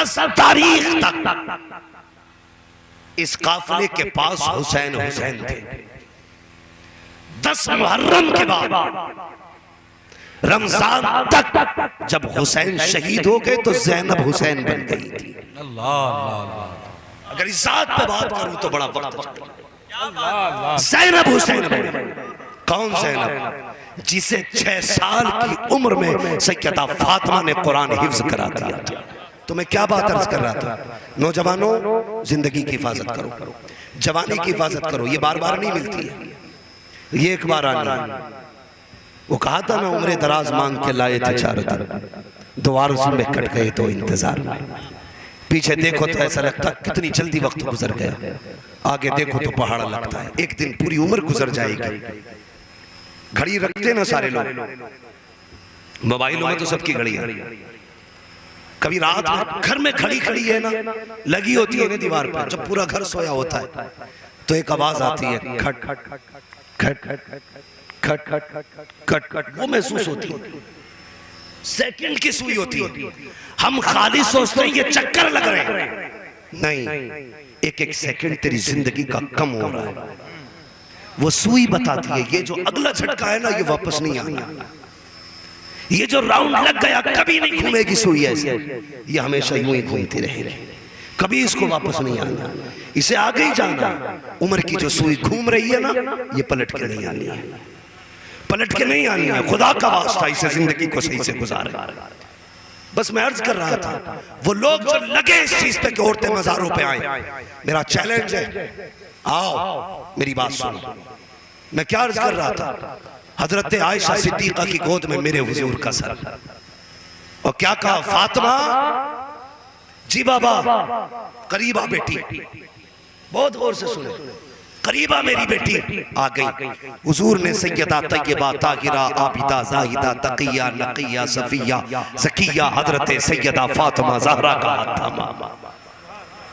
10 तारीख तक इस काफिले के पास हुसैन हुसैन थे। 10 मुहर्रम के बाद रमजान तक जब हुसैन शहीद हो गए तो जैनब हुसैन बन गई थी। अगर इस बात पे बात करूं तो बड़ा वक्त जैनब हुसैन बन गई। कौन जैनब? जिसे 6 साल की उम्र में सैयदा फातिमा ने कुरान हिफ्ज करा दिया था। तो मैं क्या बात अर्ज कर रहा था, नौजवानों जिंदगी की हिफाजत करो, जवानी की हिफाजत करो, ये बार बार नहीं मिलती है, ये एक बार आनी है। वो कहा था ना, उम्र दराज मांग के लाए थे चारों तरफ, द्वार में कट गए तो इंतजार में। पीछे देखो तो ऐसा लगता कितनी जल्दी वक्त गुजर गया, आगे देखो तो पहाड़ लगता है, एक दिन पूरी उम्र गुजर जाएगी। घड़ी रखते ना सारे लोग, मोबाइलों में तो सबकी घड़ी है। कभी रात में घर में घड़ी खड़ी है ना, लगी होती है ना दीवार पर, जब पूरा घर सोया होता है तो एक आवाज आती है, खट खट खट खट खट खट, वो महसूस होती है, सेकंड की सुई होती है। हम खाली सोचते हैं ये चक्कर लग रहे हैं, नहीं, एक एक सेकंड तेरी जिंदगी का कम हो रहा है। वो सुई बताती है ये जो अगला झटका है ना, ये वापस नहीं आना, ये जो राउंड लग गया कभी नहीं घूमेगी सुई ऐसे, ये हमेशा यूं ही घूमती रहेगी, कभी इसको वापस नहीं आना, इसे आगे ही जाना। उम्र की जो सुई घूम रही है ना, ये पलट के नहीं आनी है, पलट के नहीं आनी है। खुदा का वास्ता इसे जिंदगी को सही से गुजारे। बस मैं अर्ज कर रहा था, वो लोग जो लगे इस चीज पे कि औरतें मज़ारों पे आए, मेरा चैलेंज है, आओ मेरी बात सुनो। मैं क्या अर्ज कर रहा था, हजरत आयशा सिद्दीका की गोद में मेरे हुजूर का सर, और क्या कहा, फातिमा जी बाबा, करीबा बेटी, बहुत गौर से सुने, करीबा मेरी बेटी आ गई। हुजूर ने सैयदा तय्यबा ताहिरा आबिदा जाहिदा तकिया नकिया सफिया ज़किया हजरत सैयदा फातिमा ज़हरा का हाथ थामा,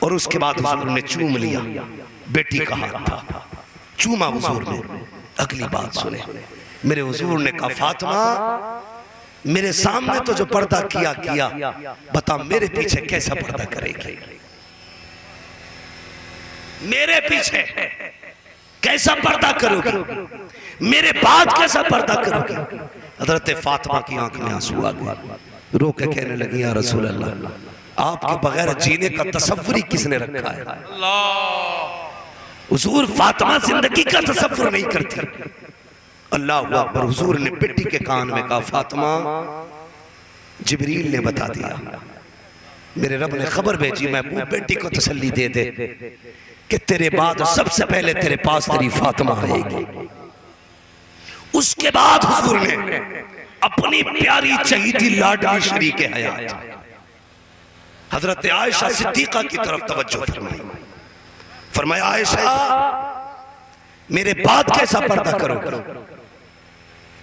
और उसके बाद हुजूर ने चूम लिया बेटी का हाथ था, चूमा हुजूर ने। अगली बात सुने, मेरे हुजूर ने कहा, फातिमा मेरे सामने तो जो पर्दा किया किया, बता मेरे पीछे कैसा पर्दा करेगी, मेरे पीछे कैसा पर्दा करोगी, मेरे बाद कैसा पर्दा करोगी। हजरत फातिमा की आंख में आंसू आ गए, रो के कहने लगी, या रसूल अल्लाह, आपके बगैर जीने का तसव्वुर ही किसने रखा है। हुजूर फातिमा जिंदगी का तसव्वुर नहीं करती। अल्लाह अकबर। हुजूर ने बेटी के कान में कहा, फातिमा जिब्रील ने बता दिया, मेरे रब ने खबर भेजी, मैं अपनी बेटी को तसल्ली दे दे कि तेरे बाद सबसे पहले तेरे पास तेरी फातिमा आएगी। उसके बाद हुजूर ने अपनी प्यारी चहीती लाडली शरीके हयात हजरत आयशा सिद्दीका की तरफ तवज्जो फरमाई। फरमाया, आयशा मेरे बाद कैसा पर्दा करोगे।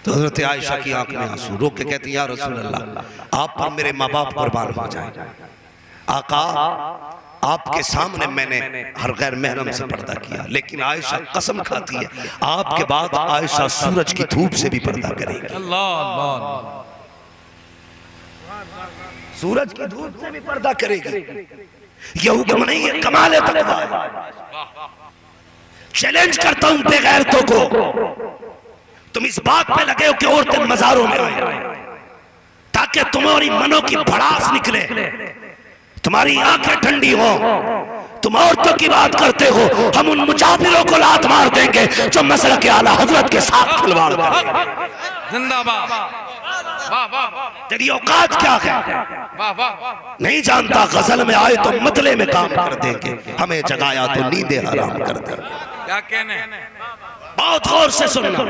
तो हजरत आयशा की आंख में आंसू, रो के कहती, या रसूल अल्लाह, आप पर मेरे माँ बाप कुर्बान हो जाए। आका, आपके सामने मैंने हर गैर महरम से पर्दा किया, लेकिन आयशा कसम खाती है आपके बाद आयशा सूरज की धूप से भी पर्दा करेगी। सूरज की धूप से भी पर्दा करेगी। यह हुक्म नहीं है, कमाल है, तकवा है। चैलेंज करता हूं बेगैरतों को, तुम इस बात पे लगे हो कि औरतें मज़ारों में आए ताकि तुम्हारी मनों की भड़ास निकले, तुम्हारी आंखें ठंडी हो। तुम औरतों की बात करते हो, हम उन मुजाहिरों को लात मार देंगे जो मसलक के आला हजरत के साथ खिलवाड़ करेंगे। जिंदाबाद। तेरी औकात क्या है, नहीं जानता। गजल में आए तो मतले में काम कर देंगे, हमें जगाया तो नींदे हराम कर देंगे। क्या कहने, बहुत गौर से सुनना,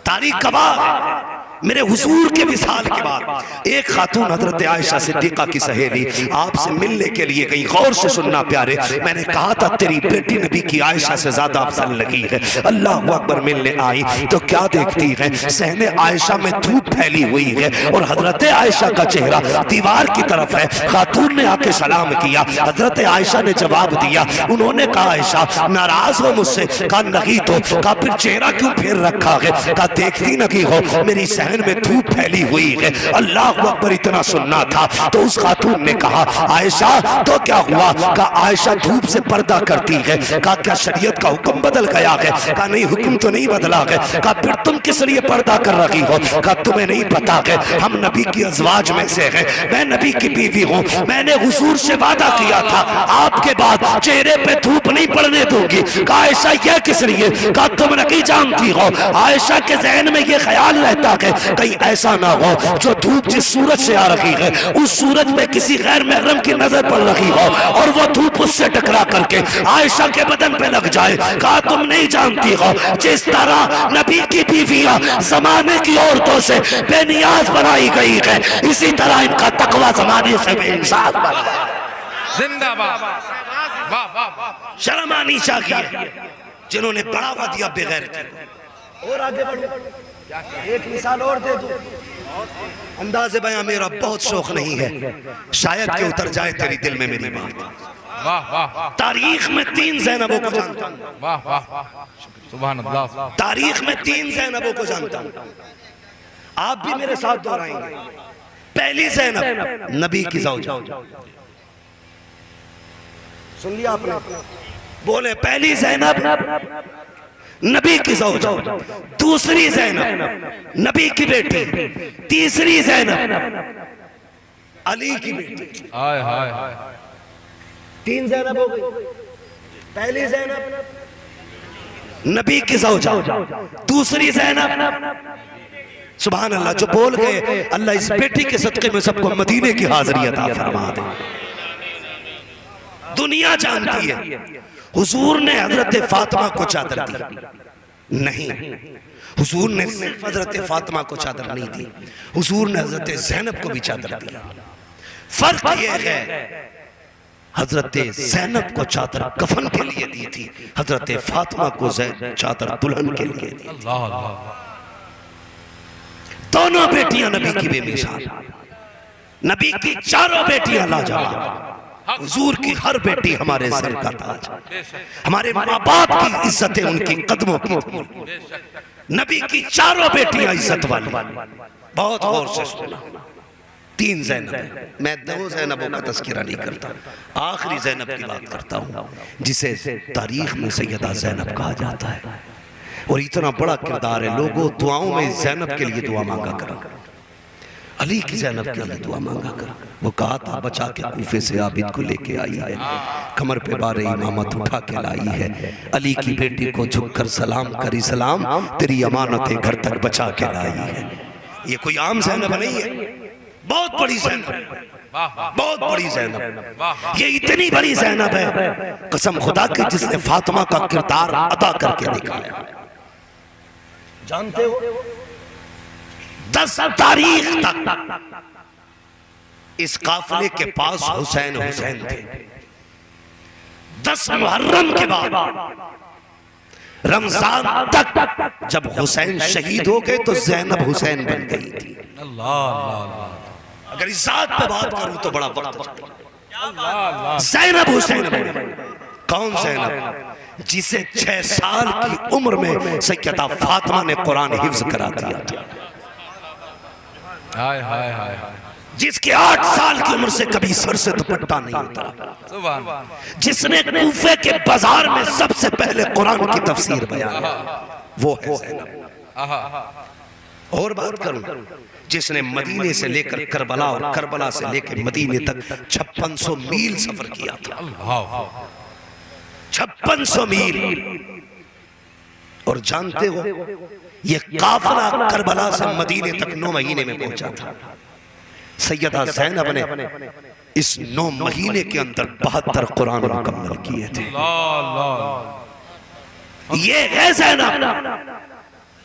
तारीख गवाह है। मेरे हुजूर के विसाल के बाद एक खातून हजरत आयशा सिद्दीका की सहेली आपसे मिलने के लिए गई। गौर से सुनना प्यारे, मैंने कहा था तेरी बेटी नबी की आयशा से ज्यादा अफजल लगी है। अल्लाह अकबर। मिलने आई तो क्या देखती है, सहने आयशा में धूप फैली हुई है और हजरत आयशा का चेहरा दीवार की तरफ है। खातून ने आके सलाम किया, हजरत आयशा ने जवाब दिया। उन्होंने कहा, आयशा नाराज हो मुझसे? कहा नहीं तो। कहा फिर चेहरा क्यों फेर रखा है? कहा देखती नहीं हो मेरी जहन में धूप फैली हुई है, अल्लाह अकबर इतना सुनना था। तो उस खातून ने कहा आयशा तो क्या हुआ? कहा आयशा धूप से पर्दा करती है। कहा क्या शरीयत का हुक्म बदल गया है? कहा नहीं, हुक्म तो नहीं बदला है। कहा फिर तुम किस लिए पर्दा कर रही हो? कहा तुम्हें नहीं पता है हम नबी की अज़वाज में से हैं, मैं नबी की बीवी हूँ, मैंने हुजूर से वादा किया था आपके बाद चेहरे पे धूप नहीं पड़ने दूंगी। कहा आयशा यह किस लिए? कहा तुम नहीं जानती हो, आयशा के जहन में यह ख्याल रहता है कहीं ऐसा ना हो जो धूप जिस सूरज से आ रही है उस सूरज पे किसी गैर महरम की नजर पड़ रही हो और वो धूप उससे टकरा करके आयशा के बदन पे लग जाए। कहा तुम नहीं जानती हो जिस तरह नबी की बीवियां जमाने की औरतों से बेनियाज बनाई गई है, इसी तरह इनका तकवा जमाने से बेइंसाफ बना। जिंदाबाद, वाह वाह वाह। शर्म आनी चाहिए जिन्होंने बढ़ावा दिया बेगैरती को। और आगे बढ़ो, एक मिसाल और दे दो। अंदाज़े बयां मेरा बहुत शौक नहीं है, शायद कि उतर जाए तेरी दिल में मेरी बात। वाह वाह। तारीख में 3 ज़ैनबों को जानता हूं। वाह वाह, सुभान अल्लाह। तारीख में 3 ज़ैनबों को जानता हूं, आप भी मेरे साथ दोहराएंगे। पहली ज़ैनब नबी की ज़ौजा, सुन लिया आपने? बोले पहली ज़ैनब नबी की ज़ौजा, दूसरी ज़ैनब नबी की बेटी, तीसरी ज़ैनब अली की बेटी। हाय हाय हाय। 3 ज़ैनब हो गई। पहली ज़ैनब नबी की ज़ौजा, दूसरी ज़ैनब, सुभान अल्लाह, जो बोल गए अल्लाह इस बेटी के सदक़े में सबको मदीने की हाज़िरी अता फरमा दे। दुनिया जानती है हुजूर ने हजरत फातिमा को चादर दी नहीं, हुजूर ने सिर्फ हजरत फातिमा को चादर नहीं दी, हुजूर ने हजरत ज़ैनब को भी चादर दी। फर्क यह है हजरत ज़ैनब को चादर कफन के लिए दी थी, हजरत फातिमा को चादर दुल्हन के लिए दी। अल्लाह अल्लाह। दोनों बेटियां नबी की बेमिसाल, नबी की चारों बेटियां लाजवाब, हुजूर की हर बेटी हमारे सर का ताज, हमारे माँ बाप की इज्जतें उनकी कदमों की, नबी की चारों बेटियां इज्जत वाली। बहुत गौर से सुना, 3 ज़ैनब है, मैं 2 ज़ैनबों का तज़किरा नहीं करता, आखिरी ज़ैनब की बात करता हूँ जिसे तारीख में सैयदा ज़ैनब कहा जाता है और इतना बड़ा किरदार है। लोगों दुआओं में ज़ैनब के लिए दुआ मांगा करो, अली की ज़ैनब के लिए दुआ मांगा करो। वो कहा था बचा के कूफे से आबिद को लेके आई है, कमर पे बारे इमामत उठा के लाई है, अली की बेटी को झुककर सलाम करी सलाम, तेरी अमानतें घर तक बचा के लाई है। ये कोई आम ज़ैनब नहीं है, बहुत बड़ी ज़ैनब, बहुत बड़ी ज़ैनब। ये इतनी बड़ी ज़ैनब है कसम खुदा की जिसने फातिमा का किरदार अदा करके दिखाया। जानते हो 10 तारीख तक इस काफिले के पास हुसैन हुसैन थे। 10 मुहर्रम के बाद रमजान तक जब हुसैन शहीद हो गए तो ज़ैनब हुसैन बन गई थी। अगर इस बात पे बात करूं तो बड़ा वक्त, ज़ैनब हुसैन बन गई। कौन ज़ैनब? जिसे 6 साल की उम्र में सैयदा फातिमा ने कुरान हिफ्ज करा दिया था, हाय हाय हाय। जिसके 8 साल की उम्र से कभी सर से दुपट्टा नहीं उतरा, जिसने कूफे के बाजार में सबसे पहले कुरान की तफसीर बयान, वो है ज़ैनब। और बात करूं, जिसने मदीने से लेकर करबला और करबला से लेकर मदीने तक 5600 मील सफर किया था, 5600 मील। और जानते हो ये काफिला करबला से मदीने तक 9 महीने में पहुंचा था। सैयदा ज़ैनब ने इस 9 महीने के अंदर 72 कुरान मुकम्मल किए थे। ये है ज़ैनब।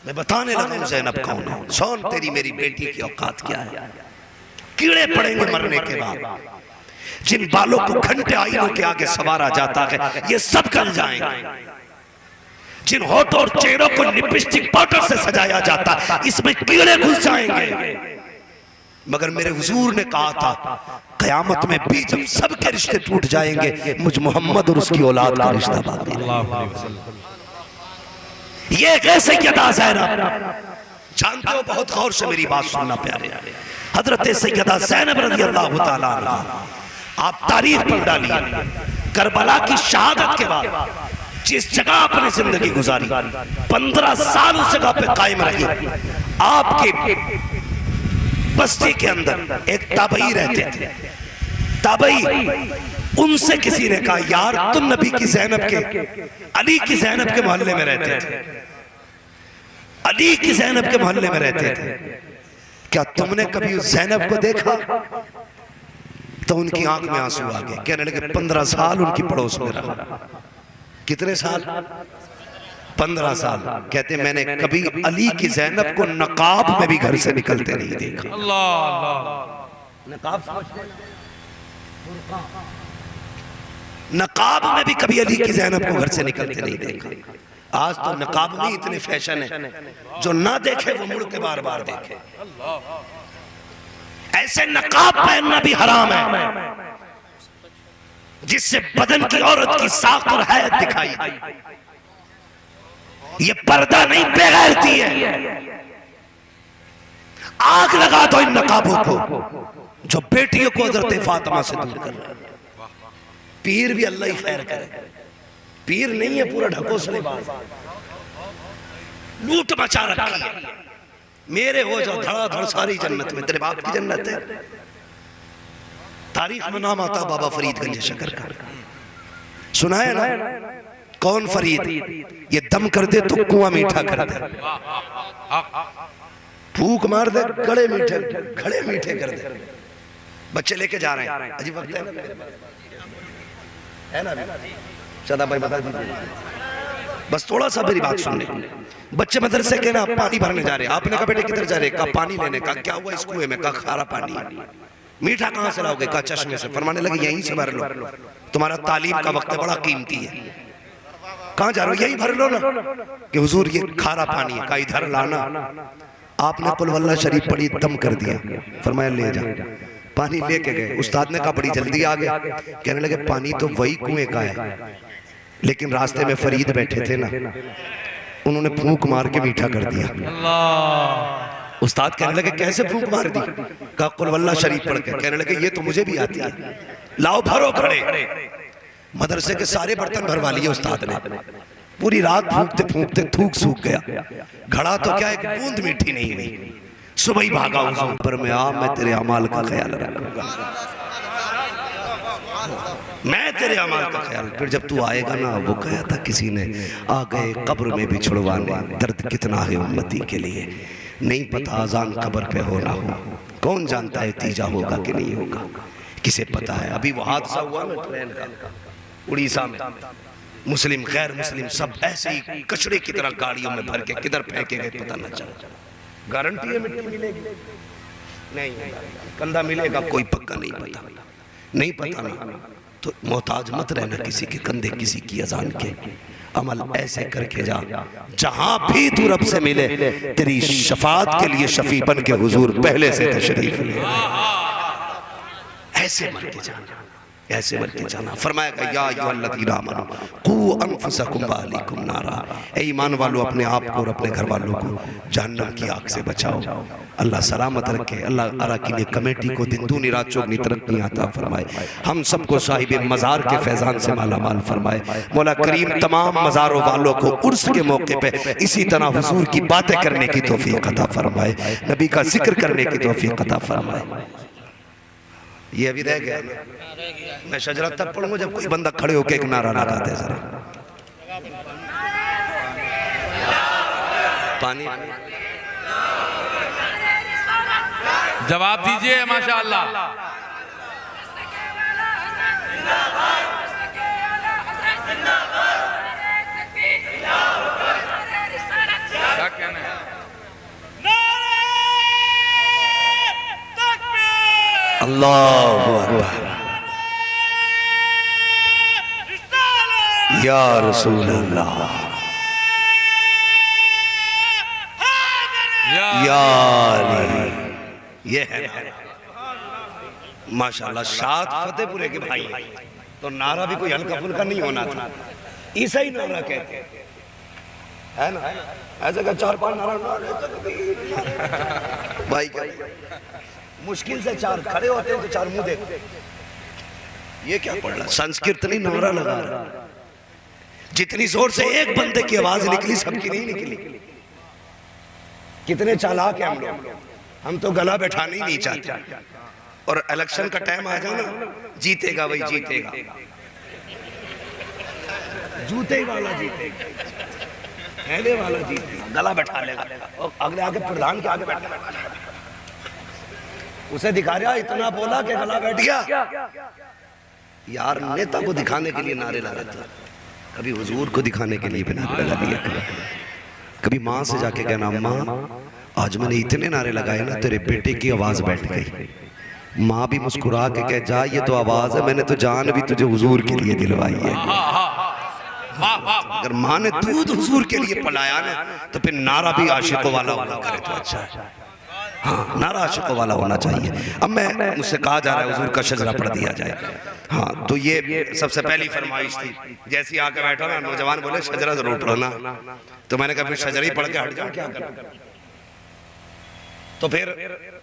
मैं बताने लगा हूं ज़ैनब कौन है। सोन तेरी मेरी बेटी की औकात क्या है। कीड़े पड़ेंगे मरने के बाद, जिन बालों को घंटे आईनों के आगे सवारा जाता है ये सब गल जाएंगे, जिन होठों और चेहरों को लिपस्टिक पाउडर से सजाया जाता है इसमें कीड़े घुस जाएंगे। मगर मेरे हुजूर ने कहा था कयामत में भी जब सबके रिश्ते टूट जाएंगे मुझ मोहम्मद और उसकी औलाद का रिश्ता बाकी रहेगा। ये कैसे क्या था ज़ैनब, जानते हो, बहुत गौर से मेरी बात सुनना प्यारे। हजरत सैयदा ज़ैनब रज़ी अल्लाह ताला अन्हा, आप तारीख पढ़ डालिए, करबला की शहादत के बाद जिस जगह आपने जिंदगी गुजारी, 15 साल उस जगह पे कायम रही। आपके बस्ती के अंदर एक ताबई रहते थे, ताबई। उनसे किसी ने कहा, यार तुम नबी की ज़ैनब के, अली की ज़ैनब के मोहल्ले में रहते थे, अली की ज़ैनब के मोहल्ले में रहते थे, क्या तुमने कभी उस ज़ैनब को देखा? तो उनकी आंख में आंसू आ गए, कहने लगे 15 साल उनकी पड़ोस में रहा। कितने साल? 15 साल। कहते मैंने कभी अली की ज़ैनब को नकाब में भी घर से निकलते नहीं देखा। नकाब में भी कभी अली की ज़ैनब को घर से निकलते नहीं देखा। आज तो नकाब में इतने फैशन है, जो ना देखे वो मुड़ के बार बार देखे। ऐसे नकाब पहनना भी हराम है जिससे बदन की औरत की साख और हैत दिखाई। ये पर्दा नहीं, बेगैरती है। आग लगा दो इन नकाबों को जो बेटियों को हज़रत फातिमा से दूर कर रहे हैं। पीर भी अल्लाह ही खैर करे, पीर नहीं है पूरा ढकोसले बाज, लूट मचा रखी है। मेरे हो जाओ धड़ाधड़ सारी जन्नत में, तेरे बाप की जन्नत है। तारीख में नाम आता बाबा फरीदगंज शकर का, सुना है ना? कौन फरीद? ये दम कर दे तो कुआं मीठा कर दे, फूक मार दे गड़े मीठे, घड़े मीठे कर दे। बच्चे लेके जा रहे हैं, अजीब वक्त है ना? सदा भाई बता दीजिए, बस थोड़ा सा मेरी बात सुन ले। बच्चे मदरसे के ना पानी भरने जा रहे हैं। आपने कहा बेटे किधर जा रहे? कहा पानी लेने। का क्या हुआ इस कुएं में? कहा खारा पानी। मीठा कहां से लाओगे? कहा चश्मे से। फरमाने लगे यहीं से भर लो, तुम्हारा तालीम का वक्त बड़ा कीमती है। कहां जा रहे हो? यहीं भर लो ना। कि हुजूर ये खारा पानी है। कहा इधर लाना। आपने कुल वल्लाह शरीफ पढ़ी, दम कर दिया, फरमाया ले जा। पानी लेके गए। उस्ताद ने कहा बड़ी जल्दी आ गए। कहने लगे पानी तो वही कुएं का है, लेकिन रास्ते में फरीद बैठे थे ना, उन्होंने फूंक मार के मीठा कर दिया। उस्ताद कहने लगे कैसे फूंक मार दी? कहा कुल वल्लाह शरीफ पढ़ के। कहने लगे ये तो मुझे भी आती है, लाओ भरो घड़े। मदरसे के सारे बर्तन भरवा लिए उस्ताद ने। पूरी रात फूंकते फूंकते थूक सूख गया। घड़ा तो क्या एक बूंद मीठी नहीं हुई। सुबह ही भागा ऊपर में, आ मैं तेरे अमाल का ख्याल रखूंगा, मैं तेरे अमाल का ख्याल। फिर जब तू आएगा ना, वो कहा था किसी ने, आ गए कब्र में भी छुड़वाने, दर्द कितना है उम्मती के लिए, नहीं पता अजान कब्र पे हो ना हो, कौन जानता है तीजा होगा कि नहीं होगा, किसे पता है। अभी वो हादसा हुआ ना ट्रेन का उड़ीसा में, मुस्लिम गैर मुस्लिम सब ऐसे ही कचड़े की तरह गाड़ियों में भर के किधर फेंके गए पता न चला। गारंटी है मिट्टी मिलेगी? नहीं। कंधा मिलेगा? कोई पक्का नहीं पता, नहीं पता ना। तो मोहताज मत रहना किसी के कंधे, किसी की अजान के। अमल ऐसे करके जा, जहां भी तू रब से मिले, तेरी शफात के लिए शफी बन के हुजूर पहले से तशरीफ ले। ऐसे मर के जाना, ऐसे मर के जाना। फरमाया या अय्युहल्लज़ीना आमनू कू अनफुसकुम व अहलीकुम नारा, ए ईमान वालों अपने आप को और अपने घर वालों को जहन्नम की आग से बचाओ। अल्लाह सलामत रखे। अल्लाह अराकीन कमेटी को दिन दूनी रात चौगनी तरक्की अता फरमाए। हम सबको साहिब मज़ार के फैज़ान से माला माल फरमाए। मौला करीम तमाम मज़ारों वालों को उर्स के मौके पे इसी तरह हुजूर की बातें करने की तौफीक अता फरमाए, नबी का जिक्र करने की तौफीक अता फरमाए। ये अभी रह गया, मैं शजरत तक पढ़ूंगा जब कोई बंदा खड़े होकर एक नारा लगा दे। जरा पानी जवाब दीजिए माशाअल्लाह। क्या कहना है? अल्लाहु अकबर, या रसूल अल्लाह, या अली। ये है माशाअल्लाह शाद फतेहपुरे के भाई, तो नारा भी कोई हल्का फुल्का नहीं होना था, ऐसा ही नारा कहते। है ना, ऐसे का 4-5 नारा भाई क्या मुश्किल से 4 खड़े होते हैं तो 4 मुंह देखते। ये क्या पढ़ रहा, संस्कृत नहीं नारा लगा रहा। जितनी जोर से एक बंदे की आवाज निकली सबकी नहीं निकली। कितने चालाक हैं हम लोग, हम तो गला बैठाना ही नहीं चाहते। और इलेक्शन का टाइम आ जाए ना, जीतेगा वही जीतेगा, जूते वाला जीतेगा, पहले वाला जीतेगा, गला बैठा लेगा और अगले आगे प्रधान के आगे बैठा, उसे दिखा रहा इतना बोला कि गला बैठ गया। यार नेता को दिखाने के लिए नारे लगा था, कभी हुजूर को दिखाने के लिए भी नारे लगा दिया। कभी माँ से जाके कहना अम्मा आज मैंने इतने नारे लगाए ना तेरे बेटे की आवाज बैठ गई। माँ भी मुस्कुरा के कह जा ये तो आवाज है, मैंने तो जान भी तुझे हुजूर के लिए दिलवाई है। अगर माँ ने दूध हुजूर के लिए पलाया ना तो फिर नारा भी आशिकों वाला होना करे तो अच्छा है। हाँ नारा आशिकों वाला होना चाहिए। अब मैं मुझसे कहा जा रहा है हुजूर का शजरा पढ़ दिया जाए। हाँ तो ये सबसे पहली फरमाइश थी। जैसी आके बैठा ना नौजवान बोले शजरा जरूर पढ़ना, तो मैंने कहा फिर शजरा ही पढ़ के हट जाओ क्या कर। तो फिर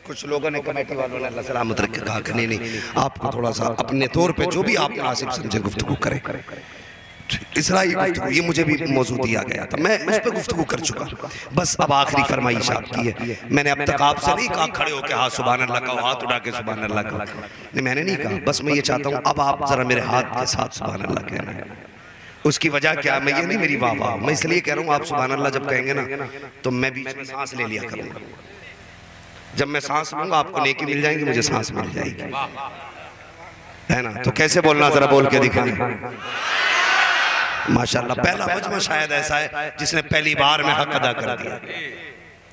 कुछ लोगों ने कमेटी वालों ने अल्लाह सलामत रख के कहा कि नहीं आपको थोड़ा सा अपने तौर पे जो भी आप मुनासिब समझे गुफ्तगू करें। इसराइली गुफ्तगू ये मुझे भी मौजू दिया गया था, मैं उस पर गुफ्तगू कर चुका। बस अब आखिरी फरमाइश आपकी है। मैंने अब तक आपसे नहीं कहा खड़े होकर हाँ सुभान अल्लाह का, हाथ उठा के सुभान अल्लाह का, नहीं मैंने नहीं कहा। बस मैं ये चाहता हूँ अब आप जरा मेरे हाथ के साथ सुभान अल्लाह कहना है। उसकी वजह क्या, मैं ये नहीं मेरी वाह वाह, मैं इसलिए कह रहा हूँ आप सुभान अल्लाह जब कहेंगे ना तो मैं बीच में सांस ले लिया करूँगा। जब मैं सांस लूंगा आपको नेकी मिल जाएगी, मुझे सांस मिल जाएगी, है ना। तो कैसे बोलना जरा बोल के दिखाएं। माशाल्लाह पहला मजमा शायद ऐसा है जिसने पहली बार में हक अदा कर दिया।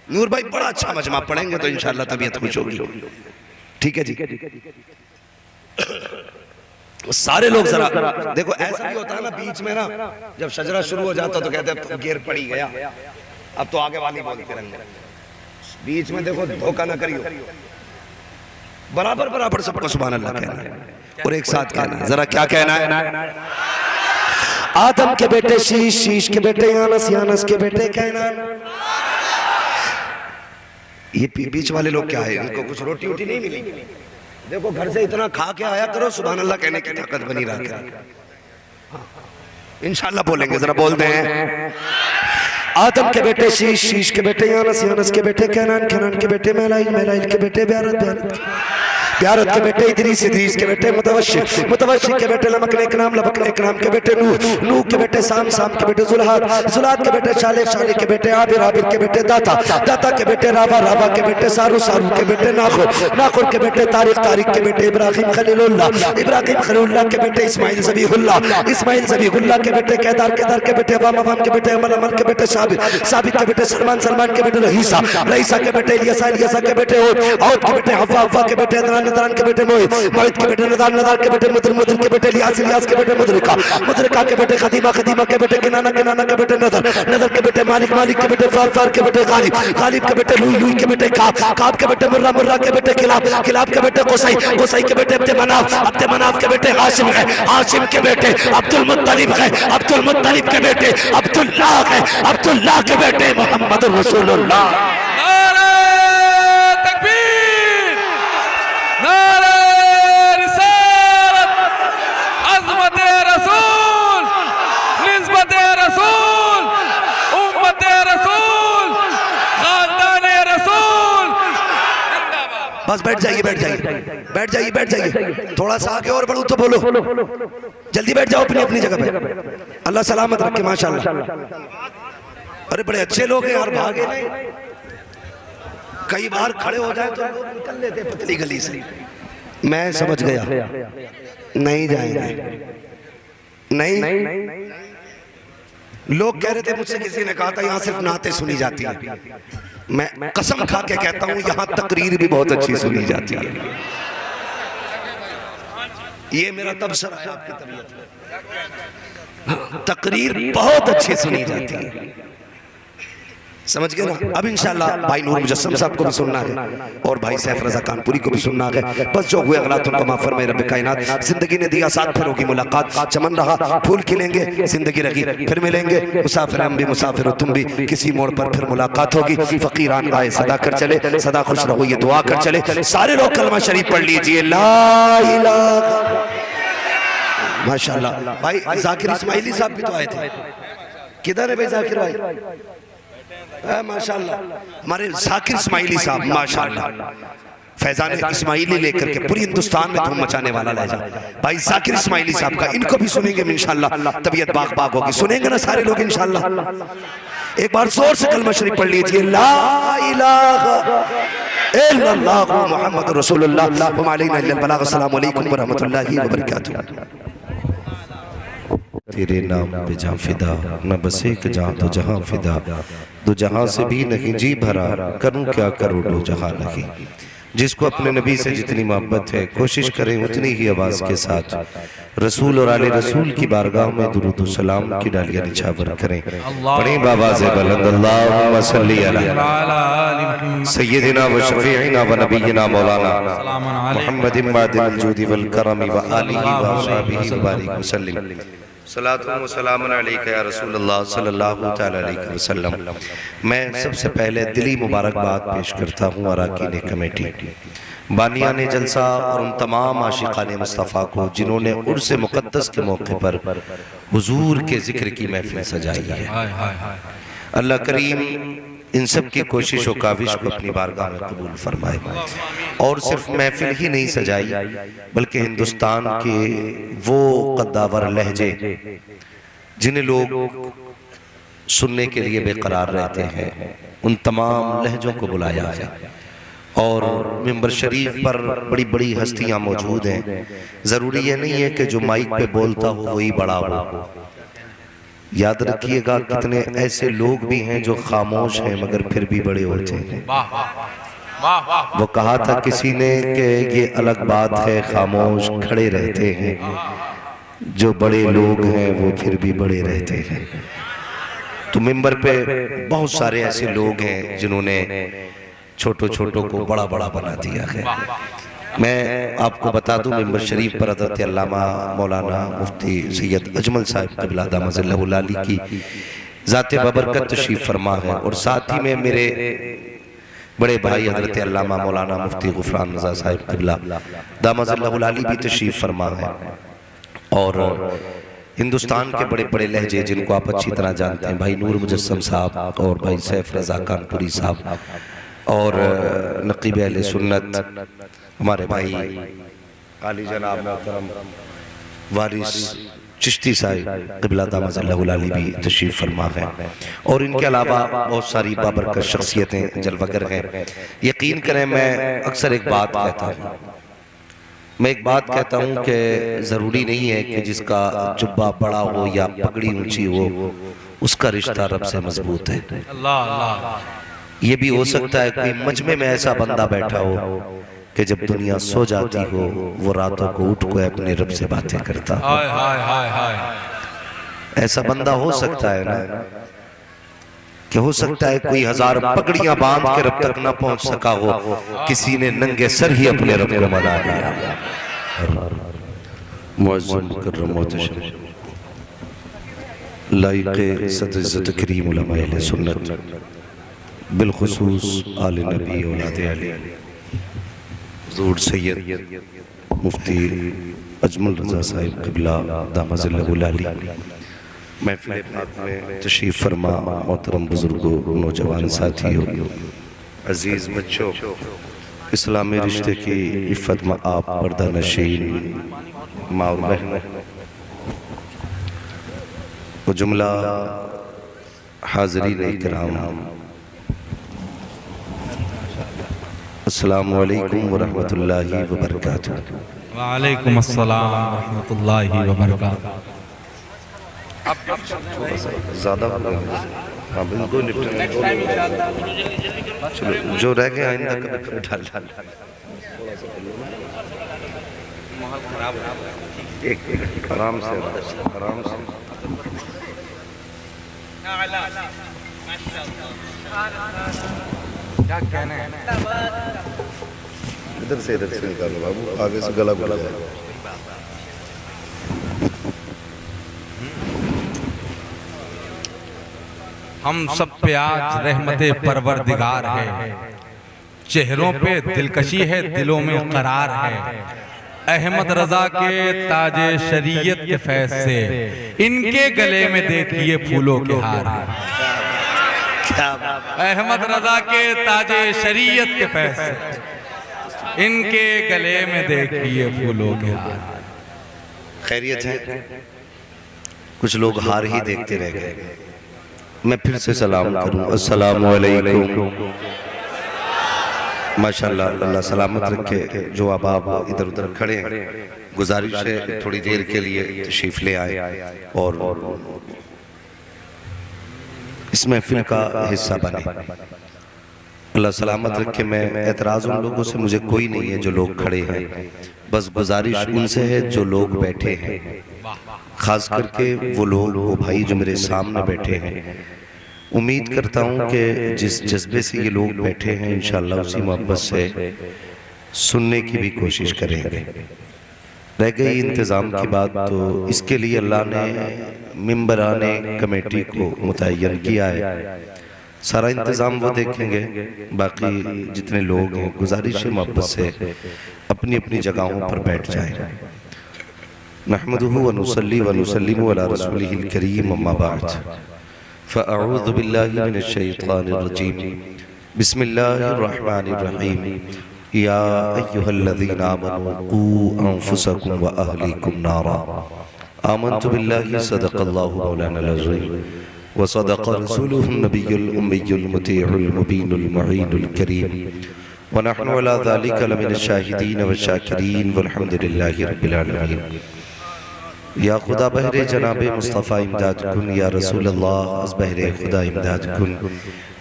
नूर भाई बड़ा अच्छा मजमा पढ़ेंगे तो इंशाल्लाह तबीयत खुश होगी। ठीक है जी। सारे लोग जरा देखो, ऐसा भी होता है ना बीच में ना जब शजरा शुरू हो जाता तो कहते हैं गिर पड़ी गया, अब तो आगे वाली बोलते रहेंगे। बीच में देखो धोखा ना करियो, बराबर बराबर सबको सुभान अल्लाह कहना है और एक साथ कहना है। जरा क्या कहना है, आदम के बेटे शीश, शीश के बेटे यानस, यानस के बेटे कहना। ये बीच वाले लोग क्या है, इनको कुछ रोटी वोटी नहीं मिली। देखो घर से इतना खा के आया करो, सुभान अल्लाह कहने की ताकत बनी रहा है। इंशाल्लाह बोलेंगे, जरा बोलते हैं। आदम के बेटे शीश, शीश के बेटे यानस, यानस के बेटे कैनान, कैनान के बेटे मेलाइल, मेलाइल के बेटे ब्यारत, ब्यारत ब्यारत के बेटे इदरीस, इदरीस के बेटे मुतवश्शिर, मुतवश्शिर के बेटे लमक ने इकराम, लमक ने इकराम के बेटे नूह, नूह के बेटे साम, साम के बेटे जुलहाद, जुलहाद के बेटे शाले, शाले के बेटे आबिर, आबिर के बेटे दाता, दाता के बेटे रावा, रावा के बेटे सारू, सारू के बेटे नाखुर, नाखुर के बेटे तारिक, तारिक के बेटे इब्राहिम खलीलुल्लाह, इब्राहिम खलीलुल्लाह के बेटे इस्माइल ज़बीहुल्लाह, इस्माइल ज़बीहुल्लाह के बेटे केदार, केदार के बेटे अवाम, अवाम के बेटे अमल, अमल के बेटे साबित, साबित के बेटे सलमान, सलमान के बेटे रहीसा, रहीसा के बेटे इलियासा, इलियासा के बेटे औद, औद के बेटे हव्वा, हव्वा के बेटे नदान के बेटे मोहित, मोहित के बेटे नदान, नदान के बेटे मुद्र, मुद्र के बेटे इलियास, इलियास के बेटे मुद्रिका, मुद्रिका के बेटे खदीमा, खदीमा के बेटे किनाना, किनाना के बेटे नदर, नदर के बेटे मालिक, मालिक के बेटे फार, फार के बेटे गालिब, गालिब के बेटे लुई, लुई के बेटे काब, काब के बेटे मुर्रा, मुर्रा के बेटे किलाब, किलाब के बेटे कुसै, कुसै के बेटे अब्दे मनाफ, अब्दे मनाफ के बेटे हाशिम है, हाशिम के बेटे अब्दुल मुत्तलिब है, अब्दुल मुत्तलिब के बेटे अब्दुल्लाह है, अब्दुल्लाह के बेटे मोहम्मद रसूलुल्लाह। बस बैठ जाइए, बैठ जाइए, बैठ जाइए, बैठ जाइए। थोड़ा सा आगे और बढ़ो तो बोलो, जल्दी बैठ जाओ अपनी अपनी जगह पे। अल्लाह सलामत रखे माशाल्लाह। अरे बड़े अच्छे लोग हैं यार, भागे नहीं। कई बार खड़े हो जाए तो लोग निकल लेते पतली गली से। मैं समझ गया नहीं जाएंगे, नहीं। लोग कह रहे थे मुझसे, किसी ने कहा था यहाँ सिर्फ नाते सुनी जाती है। मैं कसम खा के कहता हूँ यहाँ तकरीर भी बहुत अच्छी सुनी जाती है। ये मेरा तबसरा है आपकी तबीयत में, तकरीर बहुत अच्छी सुनी जाती है। समझ गए ना। अब इंशाल्लाह भाई नूर मुजस्सम साहब को भी सुनना है और भाई सैफ रजा कानपुरी को भी सुनना है। बस जो हुए गलत उनको माफ फरमाए रब कायनात। जिंदगी ने दिया साथ, फिर होगी मुलाकात। चमन रहा फूल खिलेंगे, जिंदगी रही फिर मिलेंगे। मुसाफिर हम भी मुसाफिर हो तुम भी, किसी मोड़ पर फिर मुलाकात होगी। फकीरान आए सदा कर चले, सदा खुश रहो ये दुआ कर चले। सारे लोग कलमा शरीफ पढ़ लीजिए, ला इलाहा। माशाल्लाह भाई जाकिर इस्माइली साहब भी तो आए थे। किधर है भाई जाकिर भाई? माशाल्लाह हमारे जाकिर इस्माइली साहब माशाल्लाह फैजान इस्माइली लेकर के पूरी हिंदुस्तान में धूम मचाने वाला लहजा भाई जाकिर इस्माइली साहब का। इनको भी सुनेंगे इंशाल्लाह, तबीयत बाग बाग होगी। सुनेंगे ना सारे लोग इंशाल्लाह। एक बार जोर से कलमा शरीफ पढ़ लीजिए, ला इलाहा इल्लल्लाह मुहम्मद रसूलुल्लाह व अलैना इल्लल बलाग। अस्सलामु अलैकुम व रहमतुल्लाहि व बरकातहू। तेरे नाम पे जहाँ फिदा न बस एक जहाँ तो जहाँ फिदा, दो जहाँ से भी नहीं जी भरा, करूँ क्या करूँ दो जहाँ नहीं। जिसको अपने नबी से जितनी मोहब्बत है कोशिश करें उतनी ही आवाज के साथ रसूल और आले रसूल की बारगाह में दुरूद और सलाम की डालियां निछावर करें। पढ़ें बाबाज़ बुलंद अल्लाहुम्मा सल्ली अला सय्यदिना व शफीइना व नबीना मौलाना मुहम्मदिन मादिल जूदी वल करमी व आलिहि व असहाबिहि व बारिक वसल्लम। सलातु व सलामुन अलैका या रसूलल्लाह सल्लल्लाहु तआला अलैहि वसल्लम। मैं सबसे पहले दिली मुबारकबाद पेश करता हूँ अराकीन कमेटी, बानियाने जलसा और उन तमाम आशिकाने मुस्तफ़ा को जिन्होंने उर्स मुक़द्दस के मौके पर हुजूर के जिक्र की महफिल सजाई है। अल्लाह करीम इन सब की कोशिश और काविश को अपनी बारगाह में कबूल फरमाए और सिर्फ महफिल ही नहीं सजाई बल्कि हिंदुस्तान के वो कद्दावर लहजे जिन्हें लोग सुनने के लिए बेकरार रहते हैं उन तमाम लहजों को बुलाया है। और मिंबर शरीफ पर बड़ी बड़ी हस्तियां मौजूद हैं। जरूरी ये नहीं है कि जो माइक पे बोलता हो वही बड़ा हो। याद रखिएगा कितने ऐसे लोग भी हैं जो खामोश हैं मगर फिर भी बड़े होते हैं। वो कहा था किसी ने कि ये अलग बात है खामोश खड़े रहते हैं, जो बड़े लोग हैं वो फिर भी बड़े रहते हैं। तो मिंबर पे बहुत सारे ऐसे लोग हैं जिन्होंने छोटों छोटों को बड़ा बड़ा बना दिया है। मैं आपको बता दूं मिंबर शरीफ पर हज़रत अल्लामा मौलाना मुफ्ती सैयद अजमल साहब क़िबला दामतुल्लाह अली की ज़ाते बबरकत तशरीफ़ फरमा है और साथ ही में मेरे बड़े भाई हज़रत अल्लामा मौलाना मुफ्ती गुफरान रज़ा साहब क़िबला दामतुल्लाह अली भी तशरीफ़ फरमा है। और हिंदुस्तान के बड़े बड़े लहजे जिनको आप अच्छी तरह जानते हैं, भाई नूर मुजस्सम साहब और भाई सैफ रज़ा कानपुरी साहब और नक़ीब अहले सुन्नत हमारे भाई आली जनाब मोहतरम वारिस चिश्ती साहिब क़िबला दामतुल्लाह अली भी तशरीफ़ फरमा है। और इनके अलावा बहुत सारी बाबरकत शख्सियतें जलवागर हैं। यकीन करें मैं अक्सर एक बात कहता हूँ कि ज़रूरी नहीं है कि जिसका जुब्बा बड़ा हो या पगड़ी ऊंची हो उसका रिश्ता रब से मजबूत है। ये भी हो सकता है कोई मजमे में ऐसा बंदा बैठा हो कि जब दुनिया सो जाती हो वो रातों को उठ को अपने रब से बातें करता हो। ऐसा बंदा हो सकता है ना, कि हो सकता है कोई हजार पगड़ियां बांध के रब तक ना पहुंच सका हो, किसी ने नंगे सर ही अपने रब को मना लिया। मुअज़्ज़म मुकर्रम मोहतशम लाइक़े सदर इज़्ज़त करीम उलमाए अहले सुन्नत बिलखुसूस आले नबी औलाद अली हुज़ूर सैयद मुफ्ती अजमल रज़ा साहिब क़िबला दामतुल्लाह अली महफ़िल पाक में तशरीफ़ फरमा, मोहतरम बुजुर्गों, नौजवान साथियों, अजीज़ बच्चों, इस्लामी रिश्ते की इफ़्फ़त में आप पर्दा नशीन माँ और बहनों, वो जुमला हाज़रीन इकराम, अस्सलामु अलैकुम व रहमतुल्लाहि व बरकातुहू। वालेकुम अस्सलाम व रहमतुल्लाहि व बरकातुहू। ज़्यादा हाँ बिल्कुल चलो जो रह गए आइंदा कभी फिर ढाल एक आराम से क्या कहना है? इधर से निकालो बाबू, आगे से गला बुला जाए। हम सब पे आज रहमते परवरदिगार है, चेहरों पे दिलकशी है, दिलों में करार है। अहमद रजा के ताजे शरीयत के फैज से इनके गले में देखिए फूलों के हार है। अहमद रजा के ताजे शरीयत के फैज से इनके गले में देखिए फूलों के हार। खैरियत है? कुछ लोग हार ही देखते रह गए। मैं फिर से सलाम करूं, अस्सलामु अलैकुम। माशाल्लाह, अल्लाह सलामत रखे। जो आप इधर उधर खड़े हैं, गुजारिश है थोड़ी देर के लिए तशरीफ ले आए और इस महफिल का हिस्सा बने। अल्लाह सलामत रखे। मैं एतराज उन लोगों से मुझे कोई नहीं है जो लोग खड़े हैं, बस गुजारिश उनसे है जो लोग बैठे हैं, खास करके वो लोग, वो भाई जो मेरे सामने बैठे हैं। उम्मीद करता हूं कि जिस जज्बे से ये लोग बैठे हैं इंशाअल्लाह उसी मोहब्बत से सुनने की भी कोशिश करेंगे। रह गई इंतज़ाम की बात, तो इसके लिए अल्लाह ने मिंबराने कमेटी को मुतय्यन किया है। सारा इंतज़ाम वो देखेंगे, बाकी जितने लोग हैं गुजारिश मोहब्बत से अपनी अपनी जगहों पर बैठ जाएं। नहमदुहु व नुसल्ली व नुसल्लिमु अला रसूलिहिल करीम, अम्मा बाद, फ़अऊज़ु बिल्लाहि मिनश शैतानिर रजीम, बिस्मिल्लाहिर रहमानिर रहीम। या अय्युहल्लज़ीना आमनू क़ू अन्फुसकुम व अहलीकुम नारा, आमनतु बिल्लाहि सदक़ल्लाहु मौलानल अज़ीम व सदक़ रसूलुहुन नबियुल उम्मियुल मुतीउल मुबीनुल मुईनुल करीम व नहनु अला ज़ालिका लमिनश शाहिदीन व शाकिरीन वल्हम्दुलिल्लाहि रब्बिल आलमीन। या खुदा बहरे जनाबे मुस्तफ़ा इमदाद कुन, या रसूल अल्लाह अज़ बहरे खुदा इमदाद कुन,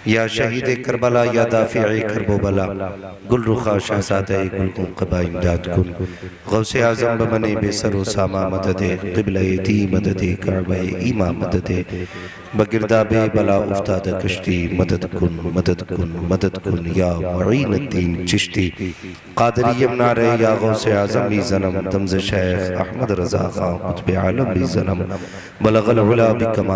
या शहीद करबला, या दाफ़िए करबोबला, गुलरुखा शहज़ादे गुलकुंक़बा इमदाद कुन, गौसे आज़म बमने बेसरो सामा मददे, क़िबले दी मददे, काबे ईमा मददे, बगिरदाबे बला उफ्ताद कश्ती, मदद कुन मदद कुन मदद कुन, या मुईनुद्दीन चिश्ती क़ादरी यमना रे, या गौसे आज़म भी ज़नम, दमज़ शेख अहमद रज़ा ख़ान कुतुब आलम भी ज़नम, बलग़ल उला बिकमा